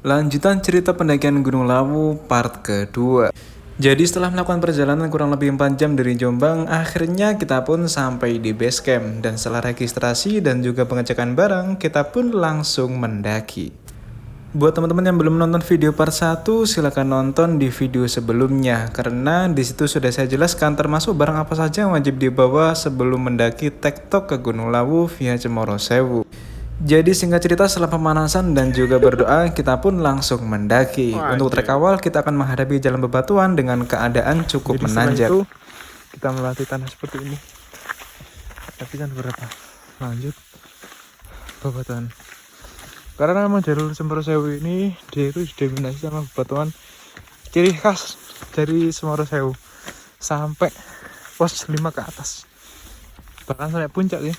Lanjutan cerita pendakian Gunung Lawu part kedua. Jadi setelah melakukan perjalanan kurang lebih 4 jam dari Jombang, akhirnya kita pun sampai di base camp. Dan setelah registrasi dan juga pengecekan barang, kita pun langsung mendaki. Buat teman-teman yang belum nonton video part 1, silahkan nonton di video sebelumnya. Karena disitu sudah saya jelaskan termasuk barang apa saja yang wajib dibawa sebelum mendaki tektok ke Gunung Lawu via Cemoro Sewu. Jadi singkat cerita, setelah pemanasan dan juga berdoa, kita pun langsung mendaki. Untuk trek awal kita akan menghadapi jalan bebatuan dengan keadaan cukup menanjak. Itu kita melatih tanah seperti ini. Tapi kan berapa? Lanjut bebatuan. Karena memang jalur Cemoro Sewu ini dia itu didominasi sama bebatuan. Ciri khas dari Cemoro Sewu sampai pos 5 ke atas. Bahkan sampai puncak ya.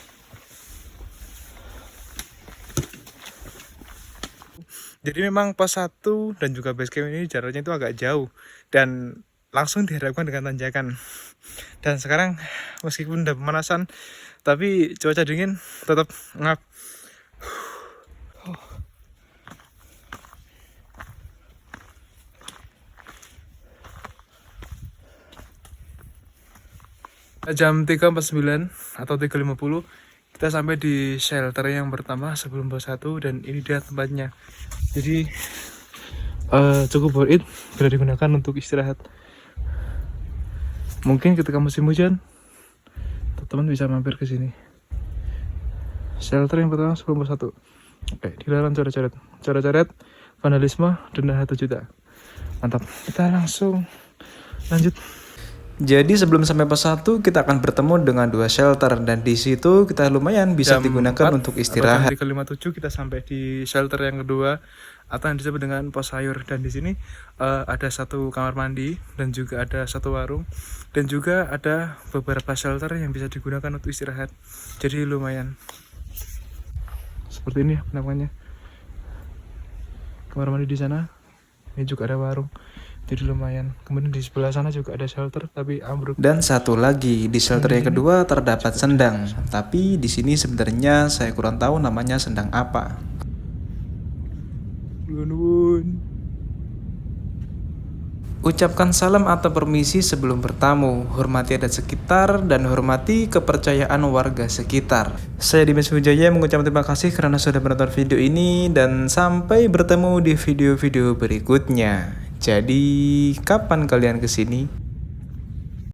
Jadi memang pos 1 dan juga base camp ini jaraknya itu agak jauh dan langsung dihadapkan dengan tanjakan. Dan sekarang meskipun udah pemanasan tapi cuaca dingin tetap ngap. Jam 3.49 atau 3.50 kita sampai di shelter yang pertama sebelum pos 1 dan ini dia tempatnya. Jadi cukup worth it bila digunakan untuk istirahat. Mungkin ketika musim hujan teman-teman bisa mampir ke sini. Shelter yang pertama sebelum pos 1. Oke, dilarang coret-coret, vandalisme, denda 1 juta. Mantap. Kita langsung lanjut. Jadi sebelum sampai pos 1 kita akan bertemu dengan 2 shelter dan di situ kita lumayan bisa digunakan untuk istirahat. Jam 3.57 kita sampai di shelter yang kedua atau yang disebut dengan pos sayur, dan di sini ada 1 kamar mandi dan juga ada 1 warung dan juga ada beberapa shelter yang bisa digunakan untuk istirahat. Jadi lumayan. Seperti ini namanya. Kamar mandi di sana. Ini juga ada warung. Jadi lumayan. Kemudian di sebelah sana juga ada shelter tapi ambruk. Dan satu lagi, di shelter yang kedua terdapat sendang. Tapi di sini sebenarnya saya kurang tahu namanya sendang apa. Ucapkan salam atau permisi sebelum bertamu, hormati adat sekitar, dan hormati kepercayaan warga sekitar. Saya Dimas Wijaya mengucapkan terima kasih karena sudah menonton video ini, dan sampai bertemu di video-video berikutnya. Jadi, kapan kalian kesini?